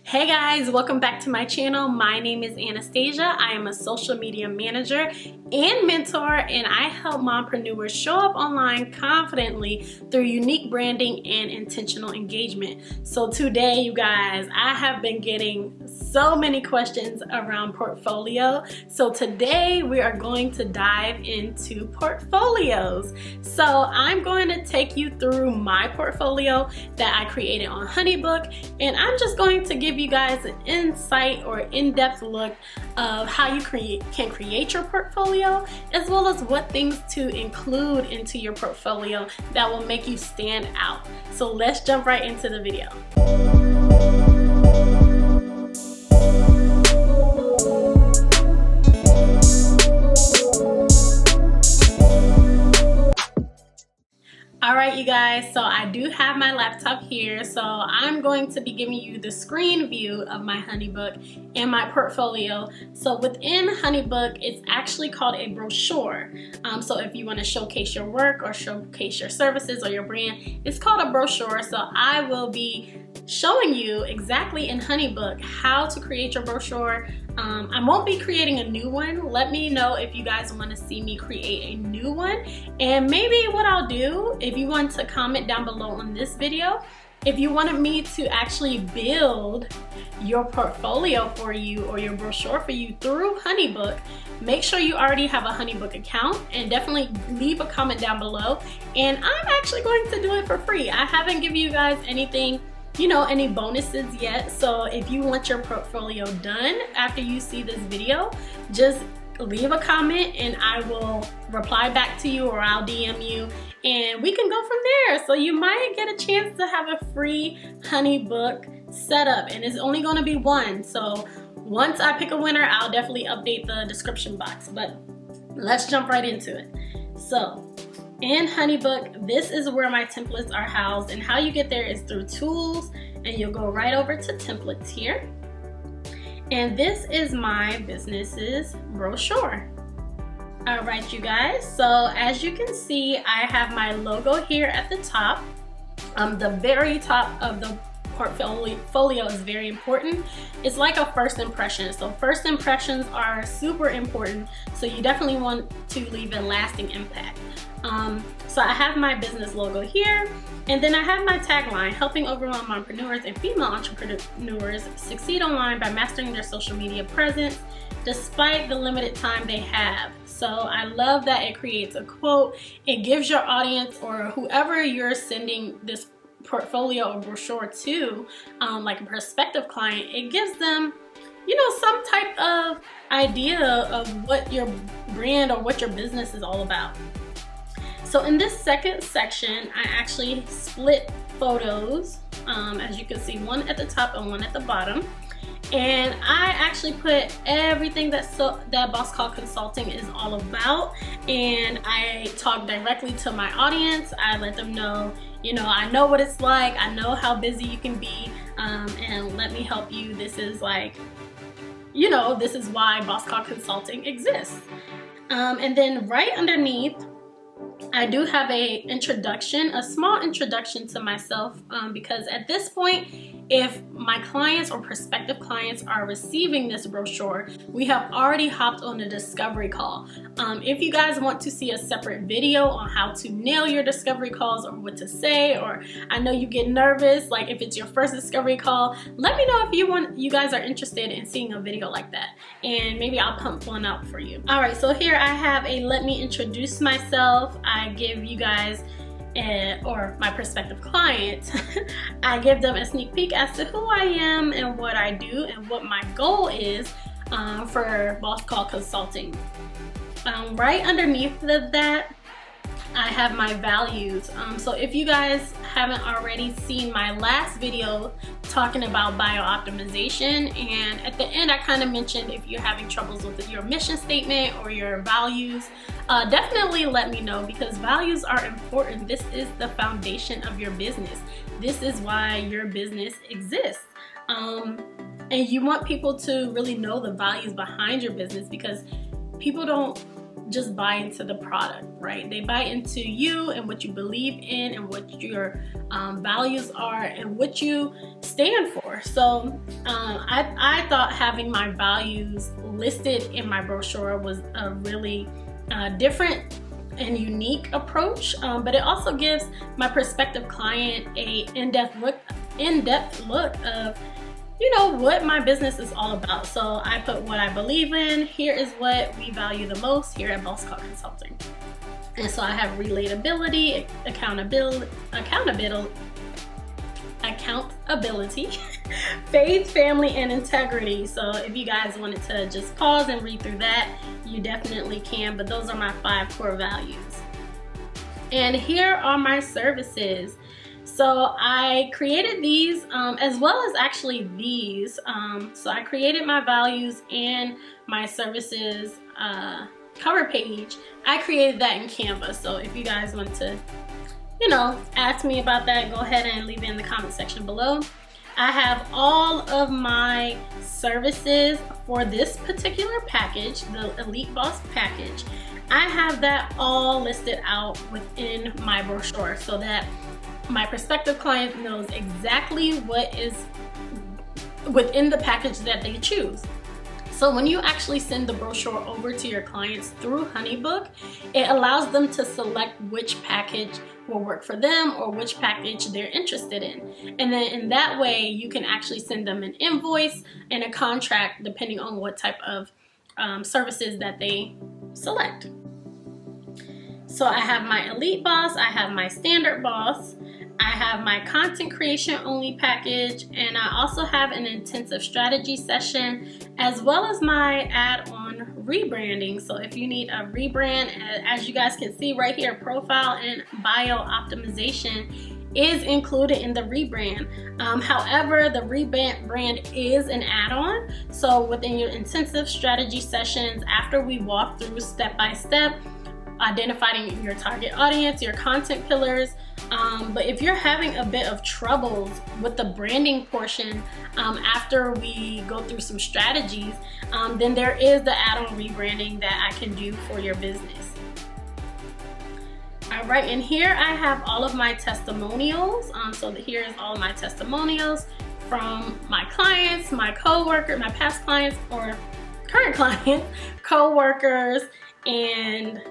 Hey guys, welcome back to my channel. My name is Anastasia. I am a social media manager and mentor, and I help mompreneurs show up online confidently through unique branding and intentional engagement. So today, you guys, I have been getting so many questions around portfolio. So today we are going to dive into portfolios. So I'm going to take you through my portfolio that I created on Honeybook, and I'm just going to give you guys an insight or in-depth look of how you can create your portfolio, as well as what things to include into your portfolio that will make you stand out. So let's jump right into the video. Alright you guys, so I do have my laptop here, so I'm going to be giving you the screen view of my Honeybook and my portfolio. So within Honeybook, it's actually called a brochure. So if you want to showcase your work or showcase your services or your brand, it's called a brochure. So I will be showing you exactly in Honeybook how to create your brochure. I won't be creating a new one. Let me know if you guys want to see me create a new one. And maybe what I'll do, if you want to comment down below on this video, if you wanted me to actually build your portfolio for you or your brochure for you through Honeybook, make sure you already have a Honeybook account and definitely leave a comment down below. And I'm actually going to do it for free. I haven't given you guys anything, any bonuses yet. So if you want your portfolio done after you see this video, just leave a comment and I will reply back to you, or I'll DM you and we can go from there. So you might get a chance to have a free Honeybook setup, and it's only going to be one. So once I pick a winner, I'll definitely update the description box, but let's jump right into it. So in Honeybook, this is where my templates are housed, and how you get there is through tools, and you'll go right over to templates here. And this is my business's brochure. All right, you guys, so as you can see, I have my logo here at the top. The very top of the portfolio is very important. It's like a first impression. So first impressions are super important. So you definitely want to leave a lasting impact. So I have my business logo here, and then I have my tagline: helping overwhelmed mompreneurs and female entrepreneurs succeed online by mastering their social media presence despite the limited time they have. So I love that it creates a quote. It gives your audience, or whoever you're sending this portfolio or brochure to, like a prospective client, it gives them some type of idea of what your brand or what your business is all about. So in this second section, I actually split photos, as you can see, one at the top and one at the bottom. And I actually put everything that Boss Call Consulting is all about, and I talk directly to my audience. I let them know, I know what it's like, I know how busy you can be, and let me help you. This is like, this is why Boss Call Consulting exists. And then right underneath, I do have a small introduction to myself, because at this point, if my clients or prospective clients are receiving this brochure, we have already hopped on a discovery call. If you guys want to see a separate video on how to nail your discovery calls, or what to say, or I know you get nervous, like if it's your first discovery call, let me know if you guys are interested in seeing a video like that, and maybe I'll pump one out for you. All right, so here I have a let me introduce myself. I give you guys, or my prospective client, I give them a sneak peek as to who I am and what I do and what my goal is for Boss Call Consulting. Right underneath that, I have my values. So if you guys haven't already seen my last video talking about biooptimization, and at the end I kind of mentioned if you're having troubles with your mission statement or your values, definitely let me know, because values are important. This is the foundation of your business. This is why your business exists. And you want people to really know the values behind your business, because people don't just buy into the product, right? They buy into you and what you believe in and what your values are and what you stand for. So I thought having my values listed in my brochure was a really different and unique approach, but it also gives my prospective client a in-depth look of, you know, what my business is all about. So I put what I believe in. Here is what we value the most here at Boss Call Consulting. And so I have relatability, accountability, faith, family, and integrity. So if you guys wanted to just pause and read through that, you definitely can, but those are my 5 core values. And here are my services. So I created these as well as actually these. So I created my values and my services cover page. I created that in Canva. So if you guys want to, you know, ask me about that, go ahead and leave it in the comment section below. I have all of my services for this particular package, the Elite Boss package. I have that all listed out within my brochure so that my prospective client knows exactly what is within the package that they choose. So when you actually send the brochure over to your clients through HoneyBook, it allows them to select which package will work for them or which package they're interested in. And then in that way, you can actually send them an invoice and a contract depending on what type of services that they select. So I have my Elite Boss, I have my Standard Boss, I have my content creation only package, and I also have an intensive strategy session, as well as my add-on rebranding. So if you need a rebrand, as you guys can see right here, profile and bio optimization is included in the rebrand. However, the rebrand is an add-on. So within your intensive strategy sessions, after we walk through step by step, identifying your target audience, your content pillars. But if you're having a bit of troubles with the branding portion after we go through some strategies, then there is the add-on rebranding that I can do for your business. All right, and here I have all of my testimonials. So here's all of my testimonials from my clients, my co-worker, my past clients or current clients, co-workers, and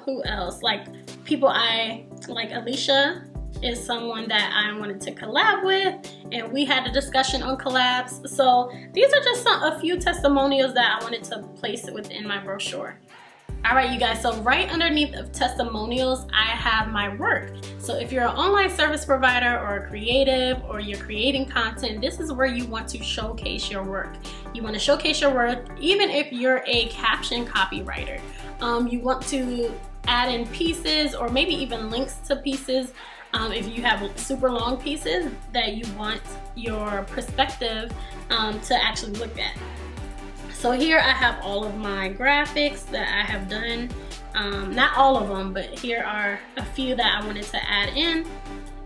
who else? Like people like Alicia is someone that I wanted to collab with, and we had a discussion on collabs. So these are just a few testimonials that I wanted to place within my brochure. All right, you guys, so right underneath of testimonials, I have my work. So if you're an online service provider or a creative or you're creating content, this is where you want to showcase your work. You want to showcase your work even if you're a caption copywriter. You want to add in pieces or maybe even links to pieces if you have super long pieces that you want your perspective to actually look at. So here I have all of my graphics that I have done. Not all of them, but here are a few that I wanted to add in.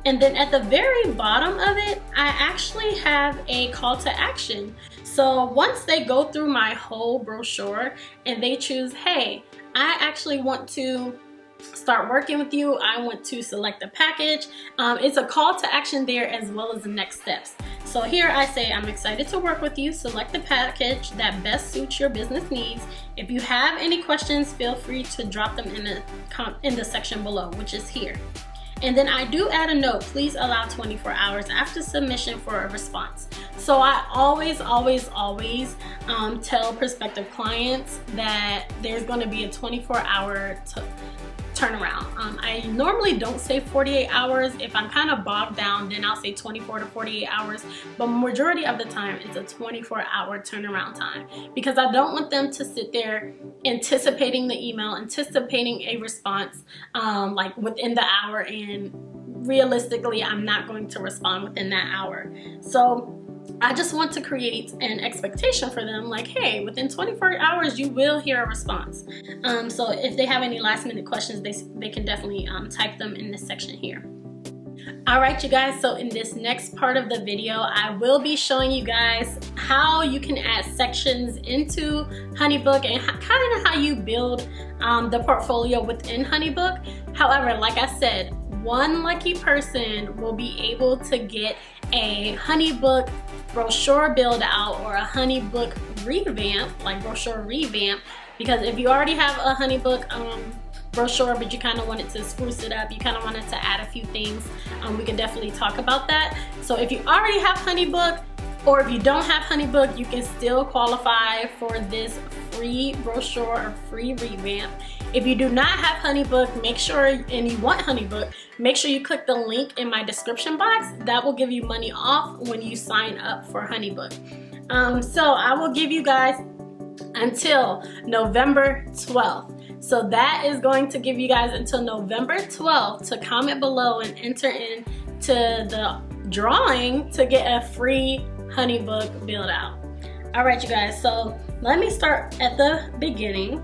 And then at the very bottom of it, I actually have a call to action. So once they go through my whole brochure and they choose, hey, I actually want to start working with you, I want to select a package, it's a call to action there as well as the next steps. So here I say, I'm excited to work with you, select the package that best suits your business needs. If you have any questions, feel free to drop them in the section below, which is here. And then I do add a note, please allow 24 hours after submission for a response. So I always tell prospective clients that there's going to be a 24-hour turnaround. I normally don't say 48 hours. If I'm kind of bogged down, then I'll say 24 to 48 hours. But majority of the time, it's a 24-hour turnaround time because I don't want them to sit there anticipating the email, anticipating a response like within the hour, and realistically, I'm not going to respond within that hour. So I just want to create an expectation for them, like, hey, within 24 hours, you will hear a response. So if they have any last minute questions, they can definitely type them in this section here. Alright you guys, so in this next part of the video, I will be showing you guys how you can add sections into HoneyBook and kind of how you build the portfolio within HoneyBook. However, like I said, one lucky person will be able to get a HoneyBook brochure build out or a HoneyBook revamp, like brochure revamp, because if you already have a HoneyBook brochure but you kind of wanted to spruce it up, you kind of wanted to add a few things, we can definitely talk about that. So if you already have HoneyBook, or if you don't have HoneyBook, you can still qualify for this free brochure or free revamp. If you do not have HoneyBook, make sure, and you want HoneyBook, make sure you click the link in my description box. That will give you money off when you sign up for HoneyBook. So I will give you guys until November 12th. So that is going to give you guys until November 12th to comment below and enter into the drawing to get a free HoneyBook build out. Alright you guys, so let me start at the beginning.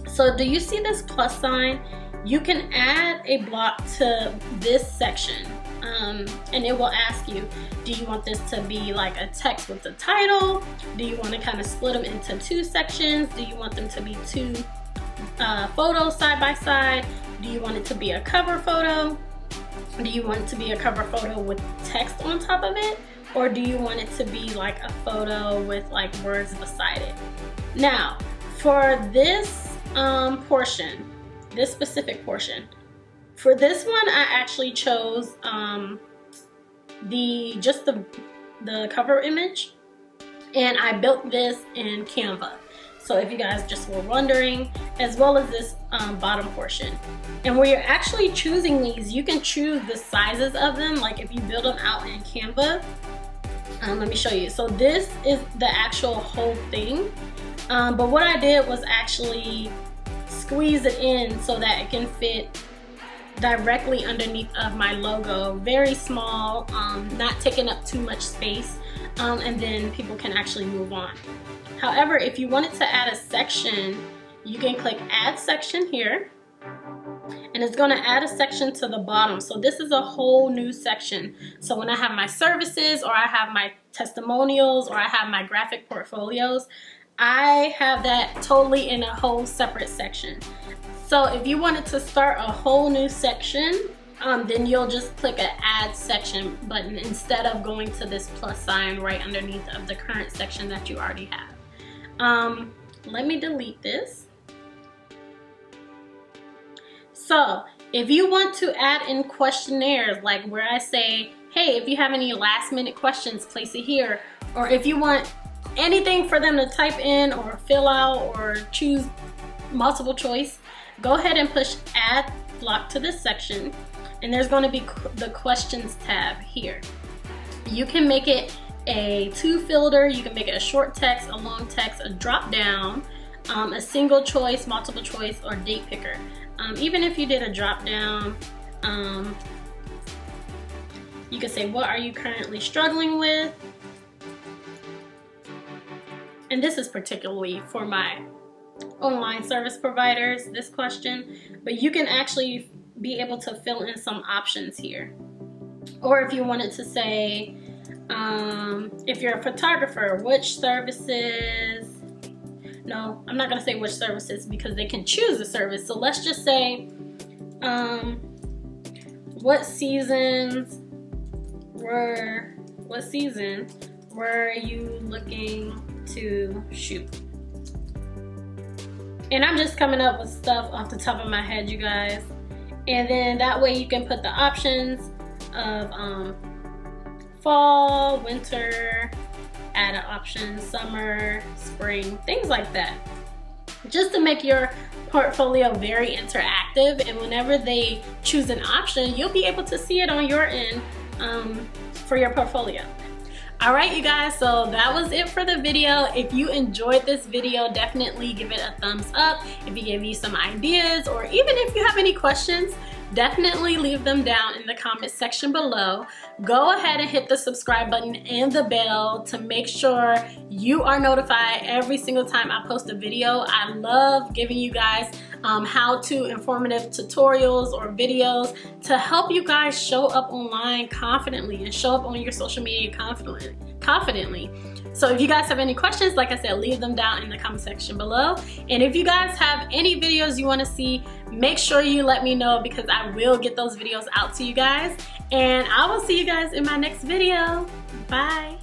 So do you see this plus sign? You can add a block to this section and it will ask you, do you want this to be like a text with the title? Do you want to kind of split them into two sections? Do you want them to be two photos side by side? Do you want it to be a cover photo? Do you want it to be a cover photo with text on top of it? Or do you want it to be like a photo with like words beside it? Now, for this portion, this specific portion, for this one I actually chose just the cover image, and I built this in Canva. So if you guys just were wondering, as well as this bottom portion. And where you're actually choosing these, you can choose the sizes of them, like if you build them out in Canva. Let me show you. So this is the actual whole thing. But what I did was actually squeeze it in so that it can fit directly underneath of my logo. Very small, not taking up too much space, and then people can actually move on. However, if you wanted to add a section, you can click add section here, and it's going to add a section to the bottom. So this is a whole new section. So when I have my services, or I have my testimonials, or I have my graphic portfolios, I have that totally in a whole separate section. So if you wanted to start a whole new section, then you'll just click an add section button instead of going to this plus sign right underneath of the current section that you already have. Let me delete this. So if you want to add in questionnaires, like where I say, hey, if you have any last minute questions, place it here. Or if you want anything for them to type in or fill out or choose multiple choice, go ahead and push add block to this section, and there's going to be the questions tab here. You can make it a to filter, you can make it a short text, a long text, a drop down, a single choice, multiple choice, or date picker. Even if you did a drop down, you can say, what are you currently struggling with? And this is particularly for my online service providers, this question, but you can actually be able to fill in some options here. Or if you wanted to say, if you're a photographer, which services, no, I'm not going to say which services because they can choose a service. So let's just say, what season were you looking to shoot? And I'm just coming up with stuff off the top of my head, you guys. And then that way you can put the options of fall, winter, add an option, summer, spring, things like that. Just to make your portfolio very interactive, and whenever they choose an option, you'll be able to see it on your end for your portfolio. Alright you guys, so that was it for the video. If you enjoyed this video, definitely give it a thumbs up. If it gave you some ideas, or even if you have any questions, definitely leave them down in the comment section below. Go ahead and hit the subscribe button and the bell to make sure you are notified every single time I post a video. I love giving you guys how-to informative tutorials or videos to help you guys show up online confidently and show up on your social media confidently. So if you guys have any questions, like I said, leave them down in the comment section below. And if you guys have any videos you want to see, make sure you let me know, because I will get those videos out to you guys. And I will see you guys in my next video. Bye.